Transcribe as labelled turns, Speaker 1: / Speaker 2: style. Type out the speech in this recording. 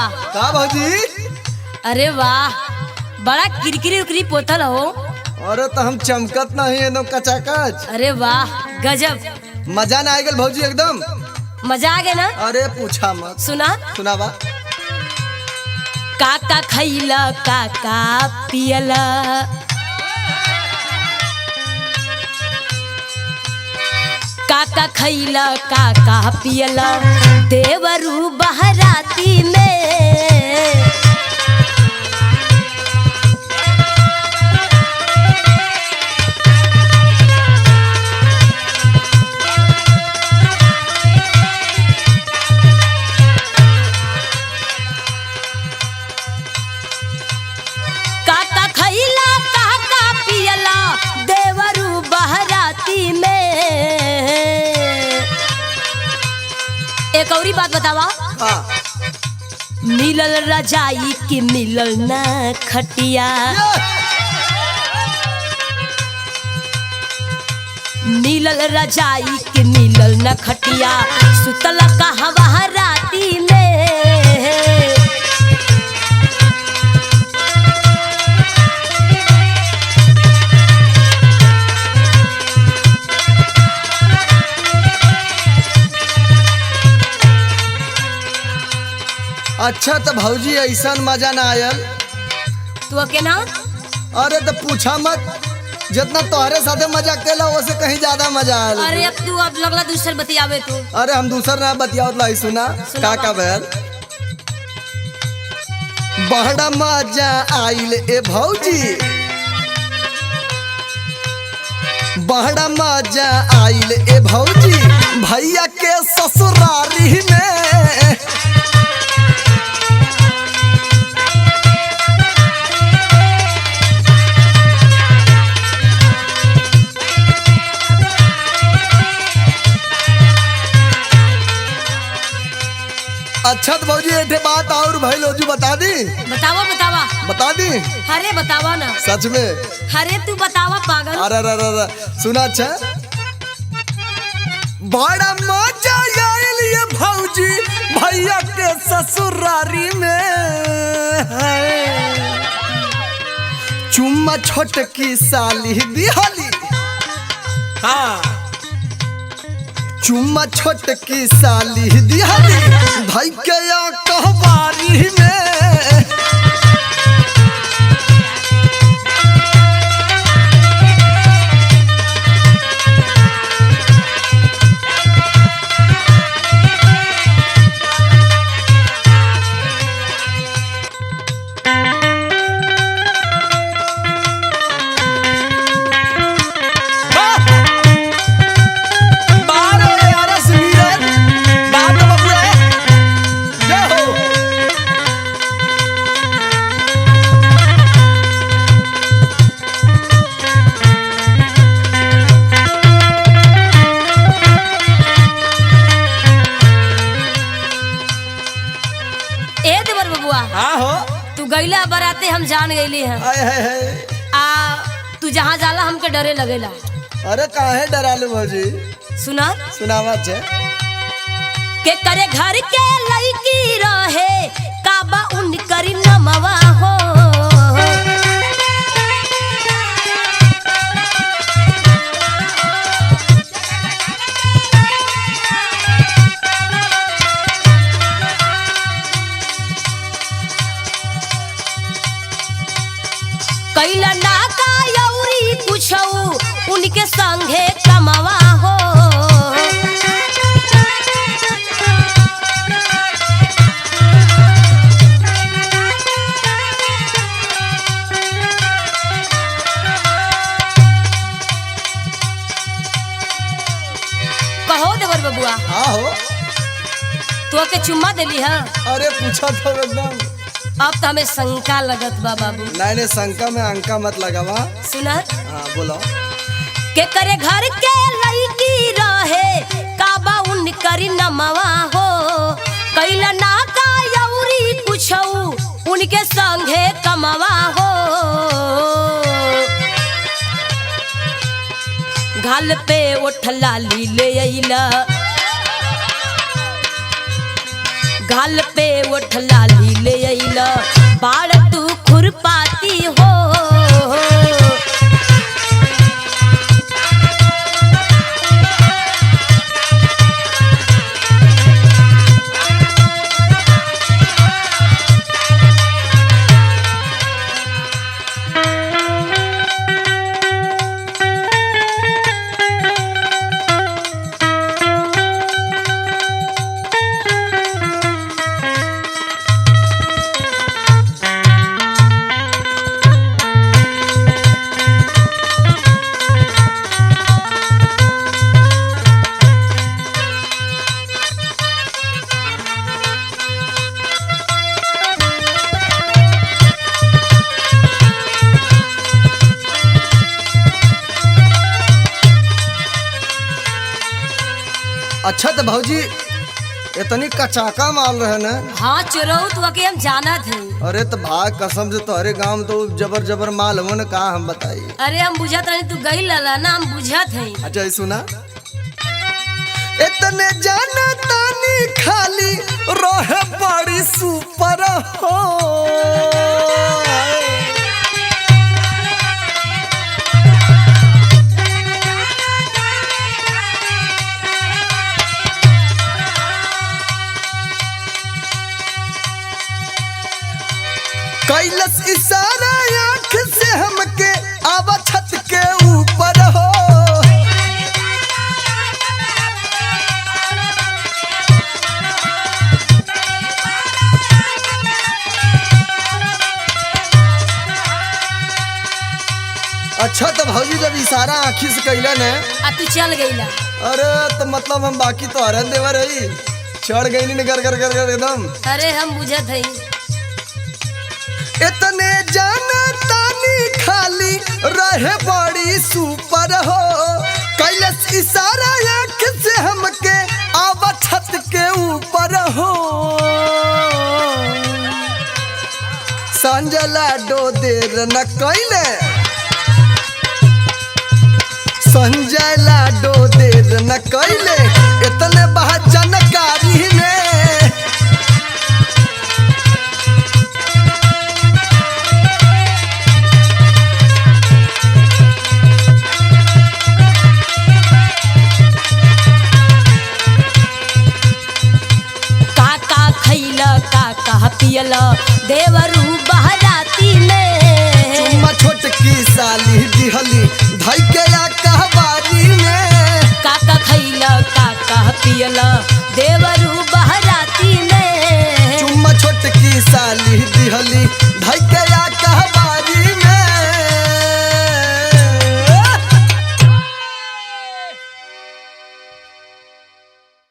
Speaker 1: का भौजी?
Speaker 2: अरे वाह, बड़ा किरकिरी उकरी पोतल हो।
Speaker 1: अरे तो हम चमकत नहीं एकदम कचाकच।
Speaker 2: अरे वाह गजब,
Speaker 1: मजा ना आ गल भौजी एकदम।
Speaker 2: मजा आ गया ना।
Speaker 1: अरे पूछा मत।
Speaker 2: सुना
Speaker 1: सुनावा।
Speaker 2: काका खैला काका पियला, काका खैला काका पियला, देवरू बहराती में। काका खैला काका पियला, देवरू बहराती में। एक औरी बात बतावा।
Speaker 1: हाँ।
Speaker 2: मिलल रजाई की मिलल न खटिया, मिलल रजाई की मिलल न खटिया, सुतल कहवा राती में।
Speaker 1: अच्छा तो भौजी ऐसा मजा ना आयल।
Speaker 2: तू के ना।
Speaker 1: अरे तो पूछा मत, जितना तोहरे साथे मजा केला वो से कहीं ज्यादा मजा आयल।
Speaker 2: अरे अब तू अब लगला दूसर बतियावे तू।
Speaker 1: अरे हम दूसर ना बतियावत लाई। सुना का भैल। बड़ा मजा आइल ए भौजी, बड़ा मजा आइल ए भौजी, भैया के ससुरारी में। अच्छा तो भौजी एक बात और भाई लोजू बता दी।
Speaker 2: बतावा बतावा।
Speaker 1: बता दी।
Speaker 2: अरे बतावा ना।
Speaker 1: सच में।
Speaker 2: अरे तू बतावा पागल।
Speaker 1: अरे अरे अरे सुना। अच्छा बड़ा मजा आयल ये भौजी, भैया के ससुरारी में। चुम्मा छोटकी साली दिहाली। हाँ। चुम्मा छोटकी साली दिहाली, भाई के कहवारी में। हाँ हो।
Speaker 2: तू गईला बराते हम जान गईली हैं। तू जहाँ जाला हमके डरे लगेला।
Speaker 1: अरे काहे डरालू भौजी?
Speaker 2: सुना
Speaker 1: सुनावा छे।
Speaker 2: के करे घर के लड़की रहे, काबा उनकर नमवा हो। कैला ना का यौरी कुछऊ, उनके संगे कमवा हो। कहो देवर बबुआ।
Speaker 1: हाँ हो।
Speaker 2: तो के चुम्मा देली है।
Speaker 1: अरे पूछा तो एकदम।
Speaker 2: अब तो हमें शंका लगत बा बाबू।
Speaker 1: नहीं नहीं शंका में अंका मत लगावा।
Speaker 2: सुना।
Speaker 1: हाँ बोलो।
Speaker 2: के करे घर के लड़की रहे, काबा उनकर नमवा हो। कैला ना का यौरी कुछऊ, उनके संगे कमवा हो। गाल पे ओठ लाली ले अइला, गाल पे उठ लाली ले अइला बाड़ तू खुरपाती हो।
Speaker 1: अच्छा तो भौजी इतनी कचाका माल रहे न।
Speaker 2: हाँ चोरऊ तो के हम जाना थे।
Speaker 1: अरे तो भाग कसम से तोहरे गांव में तो जबर जबर माल हो न, का हम बताई।
Speaker 2: अरे हम बुझत नहीं तू गई लला ना, हम बुझत है।
Speaker 1: अच्छा ये सुना, इतने जाना तानी खाली रहे बड़ी सुपर हो। कैलस इशारा आँख से हमके आवा छत के ऊपर हो। अच्छा तो भौजी जब इशारा आँखी से कैला न
Speaker 2: तू चल गईला।
Speaker 1: अरे तो मतलब हम बाकी तो हरन देवा रही चढ़ गई नहीं कर कर कर कर एकदम।
Speaker 2: अरे हम बुझत है।
Speaker 1: इतने जाना तानी खाली रहे बड़ी सुपर हो। कैलस इशारा आँख से हमके आवा छत के ऊपर हो। संजला डो देर न कैले, संजय लाडो देर न कैले इतने बहुत जानकारी में।
Speaker 2: काका खैला काका पियला देवरू बहराती में।
Speaker 1: चुम्मा छोटकी साली दिहली धई के या कहवारी में।
Speaker 2: काका खैला काका पियला देवरू बहराती